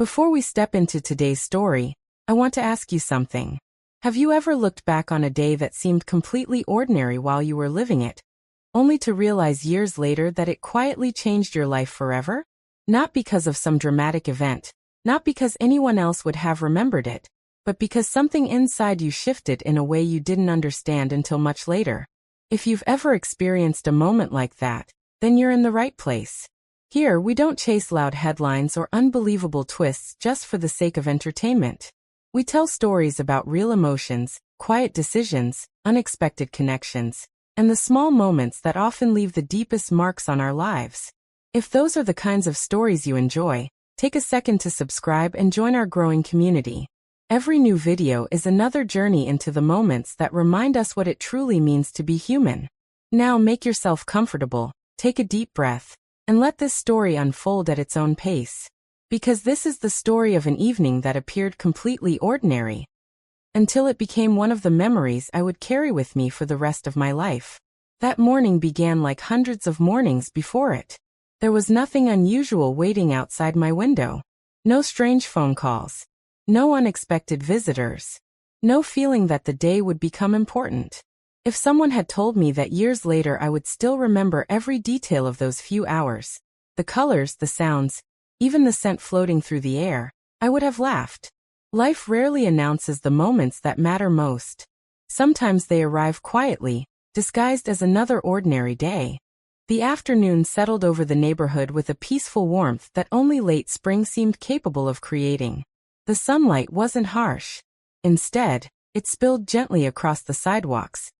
Before we step into today's story, I want to ask you something. Have you ever looked back on a day that seemed completely ordinary while you were living it, only to realize years later that it quietly changed your life forever? Not because of some dramatic event, not because anyone else would have remembered it, but because something inside you shifted in a way you didn't understand until much later. If you've ever experienced a moment like that, then you're in the right place. Here, we don't chase loud headlines or unbelievable twists just for the sake of entertainment. We tell stories about real emotions, quiet decisions, unexpected connections, and the small moments that often leave the deepest marks on our lives. If those are the kinds of stories you enjoy, take a second to subscribe and join our growing community. Every new video is another journey into the moments that remind us what it truly means to be human. Now make yourself comfortable, take a deep breath, and let this story unfold at its own pace. Because this is the story of an evening that appeared completely ordinary, until it became one of the memories I would carry with me for the rest of my life. That morning began like hundreds of mornings before it. There was nothing unusual waiting outside my window. No strange phone calls. No unexpected visitors. No feeling that the day would become important. If someone had told me that years later I would still remember every detail of those few hours, the colors, the sounds, even the scent floating through the air, I would have laughed. Life rarely announces the moments that matter most. Sometimes they arrive quietly, disguised as another ordinary day. The afternoon settled over the neighborhood with a peaceful warmth that only late spring seemed capable of creating. The sunlight wasn't harsh. Instead, it spilled gently across the sidewalks,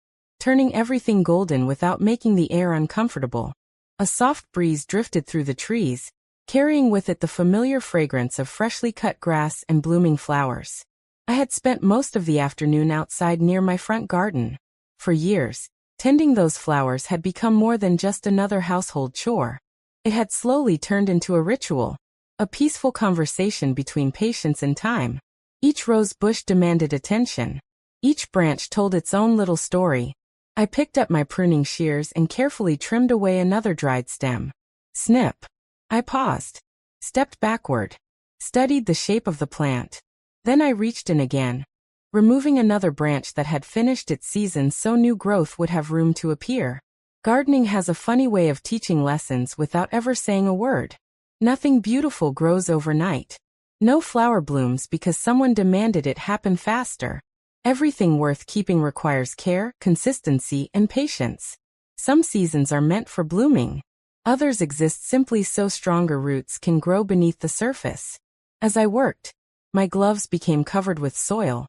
turning everything golden without making the air uncomfortable. A soft breeze drifted through the trees, carrying with it the familiar fragrance of freshly cut grass and blooming flowers. I had spent most of the afternoon outside near my front garden. For years, tending those flowers had become more than just another household chore. It had slowly turned into a ritual, a peaceful conversation between patience and time. Each rose bush demanded attention. Each branch told its own little story. I picked up my pruning shears and carefully trimmed away another dried stem. Snip. I paused, stepped backward, studied the shape of the plant. Then I reached in again, removing another branch that had finished its season so new growth would have room to appear. Gardening has a funny way of teaching lessons without ever saying a word. Nothing beautiful grows overnight. No flower blooms because someone demanded it happen faster. Everything worth keeping requires care, consistency, and patience. Some seasons are meant for blooming. Others exist simply so stronger roots can grow beneath the surface. As I worked, my gloves became covered with soil,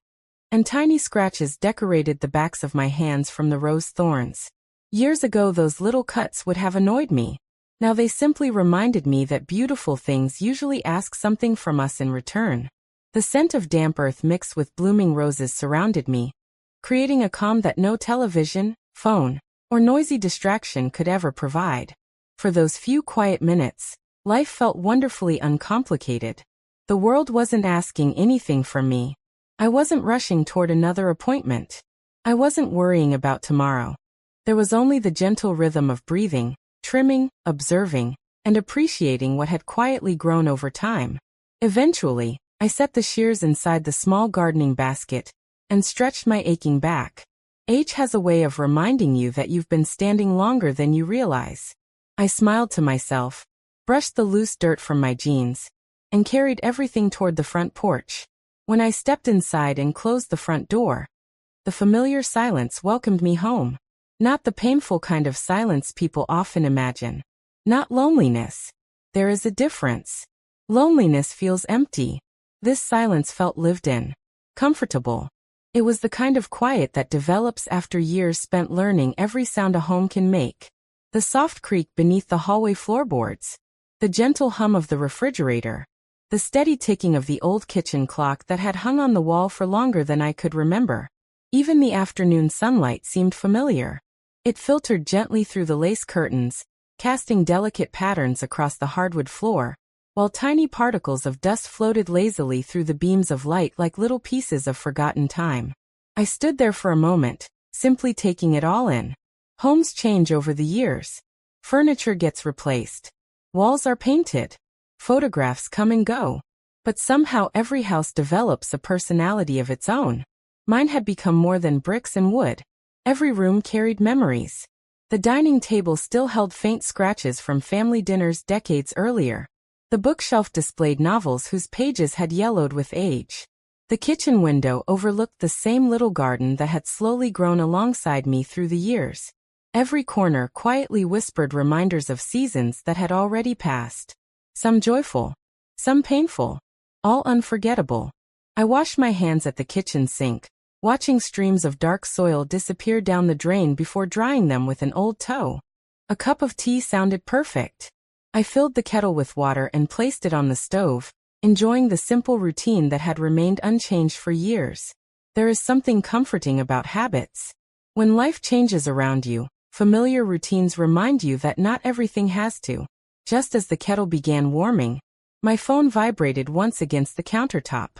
and tiny scratches decorated the backs of my hands from the rose thorns. Years ago those little cuts would have annoyed me. Now they simply reminded me that beautiful things usually ask something from us in return. The scent of damp earth mixed with blooming roses surrounded me, creating a calm that no television, phone, or noisy distraction could ever provide. For those few quiet minutes, life felt wonderfully uncomplicated. The world wasn't asking anything from me. I wasn't rushing toward another appointment. I wasn't worrying about tomorrow. There was only the gentle rhythm of breathing, trimming, observing, and appreciating what had quietly grown over time. Eventually, I set the shears inside the small gardening basket and stretched my aching back. Age has a way of reminding you that you've been standing longer than you realize. I smiled to myself, brushed the loose dirt from my jeans, and carried everything toward the front porch. When I stepped inside and closed the front door, the familiar silence welcomed me home. Not the painful kind of silence people often imagine. Not loneliness. There is a difference. Loneliness feels empty. This silence felt lived in, comfortable. It was the kind of quiet that develops after years spent learning every sound a home can make. The soft creak beneath the hallway floorboards, the gentle hum of the refrigerator, the steady ticking of the old kitchen clock that had hung on the wall for longer than I could remember. Even the afternoon sunlight seemed familiar. It filtered gently through the lace curtains, casting delicate patterns across the hardwood floor, while tiny particles of dust floated lazily through the beams of light like little pieces of forgotten time. I stood there for a moment, simply taking it all in. Homes change over the years. Furniture gets replaced. Walls are painted. Photographs come and go. But somehow every house develops a personality of its own. Mine had become more than bricks and wood. Every room carried memories. The dining table still held faint scratches from family dinners decades earlier. The bookshelf displayed novels whose pages had yellowed with age. The kitchen window overlooked the same little garden that had slowly grown alongside me through the years. Every corner quietly whispered reminders of seasons that had already passed. Some joyful, some painful, all unforgettable. I washed my hands at the kitchen sink, watching streams of dark soil disappear down the drain before drying them with an old toe. A cup of tea sounded perfect. I filled the kettle with water and placed it on the stove, enjoying the simple routine that had remained unchanged for years. There is something comforting about habits. When life changes around you, familiar routines remind you that not everything has to. Just as the kettle began warming, my phone vibrated once against the countertop.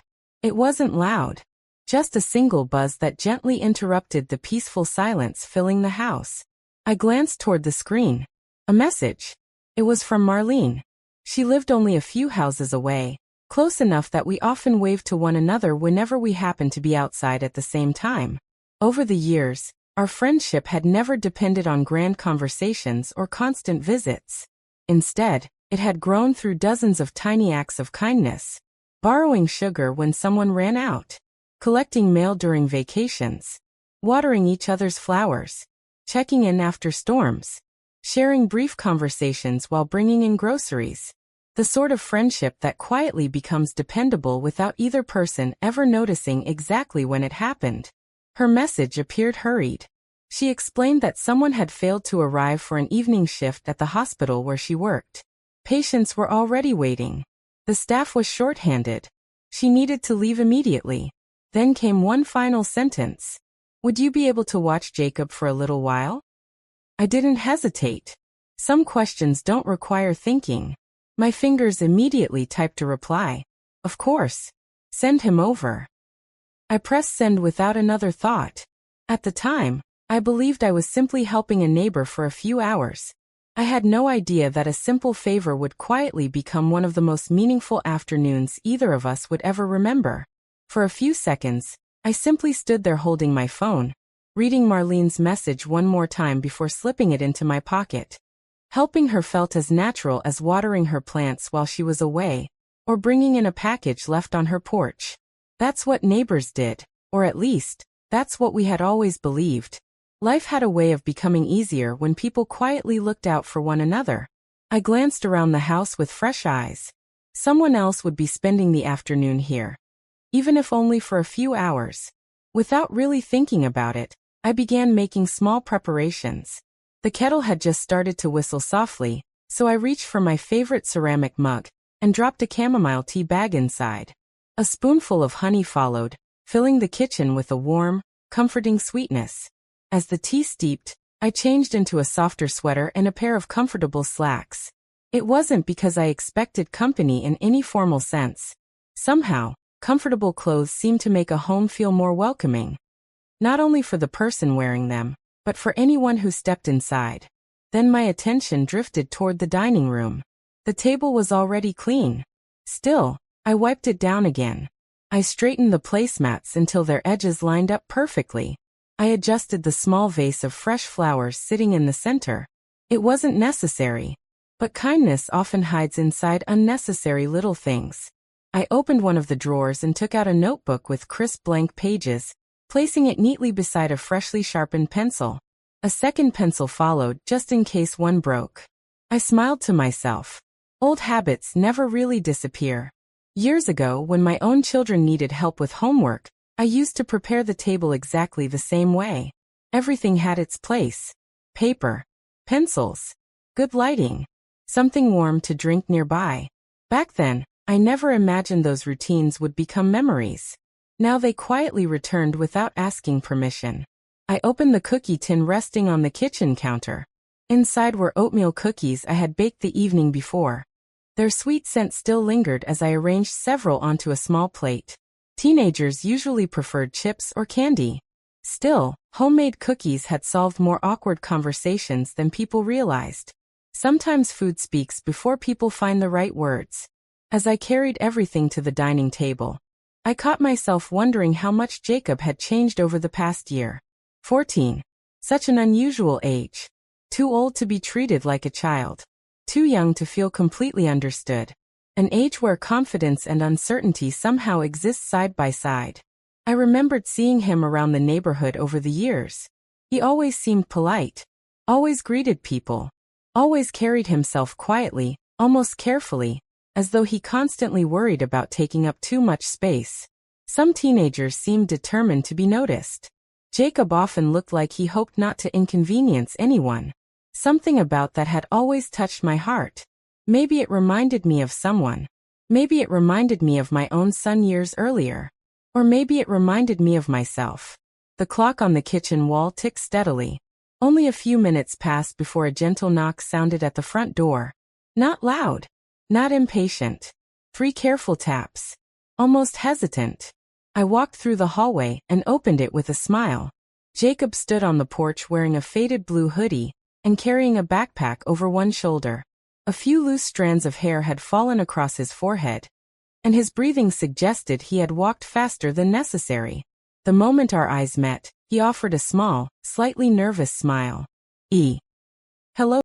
It wasn't loud. Just a single buzz that gently interrupted the peaceful silence filling the house. I glanced toward the screen. A message. It was from Marlene. She lived only a few houses away, close enough that we often waved to one another whenever we happened to be outside at the same time. Over the years, our friendship had never depended on grand conversations or constant visits. Instead, it had grown through dozens of tiny acts of kindness. Borrowing sugar when someone ran out. Collecting mail during vacations. Watering each other's flowers. Checking in after storms. Sharing brief conversations while bringing in groceries. The sort of friendship that quietly becomes dependable without either person ever noticing exactly when it happened. Her message appeared hurried. She explained that someone had failed to arrive for an evening shift at the hospital where she worked. Patients were already waiting. The staff was short-handed. She needed to leave immediately. Then came one final sentence. Would you be able to watch Jacob for a little while? I didn't hesitate. Some questions don't require thinking. My fingers immediately typed a reply. Of course. Send him over. I pressed send without another thought. At the time, I believed I was simply helping a neighbor for a few hours. I had no idea that a simple favor would quietly become one of the most meaningful afternoons either of us would ever remember. For a few seconds, I simply stood there holding my phone, reading Marlene's message one more time before slipping it into my pocket. Helping her felt as natural as watering her plants while she was away, or bringing in a package left on her porch. That's what neighbors did, or at least, that's what we had always believed. Life had a way of becoming easier when people quietly looked out for one another. I glanced around the house with fresh eyes. Someone else would be spending the afternoon here. Even if only for a few hours. Without really thinking about it, I began making small preparations. The kettle had just started to whistle softly, so I reached for my favorite ceramic mug and dropped a chamomile tea bag inside. A spoonful of honey followed, filling the kitchen with a warm, comforting sweetness. As the tea steeped, I changed into a softer sweater and a pair of comfortable slacks. It wasn't because I expected company in any formal sense. Somehow, comfortable clothes seemed to make a home feel more welcoming. Not only for the person wearing them, but for anyone who stepped inside. Then my attention drifted toward the dining room. The table was already clean. Still, I wiped it down again. I straightened the placemats until their edges lined up perfectly. I adjusted the small vase of fresh flowers sitting in the center. It wasn't necessary, but kindness often hides inside unnecessary little things. I opened one of the drawers and took out a notebook with crisp blank pages, placing it neatly beside a freshly sharpened pencil. A second pencil followed, just in case one broke. I smiled to myself. Old habits never really disappear. Years ago, when my own children needed help with homework, I used to prepare the table exactly the same way. Everything had its place. Paper, pencils, good lighting, something warm to drink nearby. Back then, I never imagined those routines would become memories. Now they quietly returned without asking permission. I opened the cookie tin resting on the kitchen counter. Inside were oatmeal cookies I had baked the evening before. Their sweet scent still lingered as I arranged several onto a small plate. Teenagers usually preferred chips or candy. Still, homemade cookies had solved more awkward conversations than people realized. Sometimes food speaks before people find the right words. As I carried everything to the dining table, I caught myself wondering how much Jacob had changed over the past year. 14. Such an unusual age. Too old to be treated like a child. Too young to feel completely understood. An age where confidence and uncertainty somehow exist side by side. I remembered seeing him around the neighborhood over the years. He always seemed polite, always greeted people, always carried himself quietly, almost carefully, as though he constantly worried about taking up too much space. Some teenagers seemed determined to be noticed. Jacob often looked like he hoped not to inconvenience anyone. Something about that had always touched my heart. Maybe it reminded me of someone. Maybe it reminded me of my own son years earlier. Or maybe it reminded me of myself. The clock on the kitchen wall ticked steadily. Only a few minutes passed before a gentle knock sounded at the front door. Not loud. Not impatient. 3 careful taps. Almost hesitant. I walked through the hallway and opened it with a smile. Jacob stood on the porch wearing a faded blue hoodie and carrying a backpack over one shoulder. A few loose strands of hair had fallen across his forehead, and his breathing suggested he had walked faster than necessary. The moment our eyes met, he offered a small, slightly nervous smile. Hello.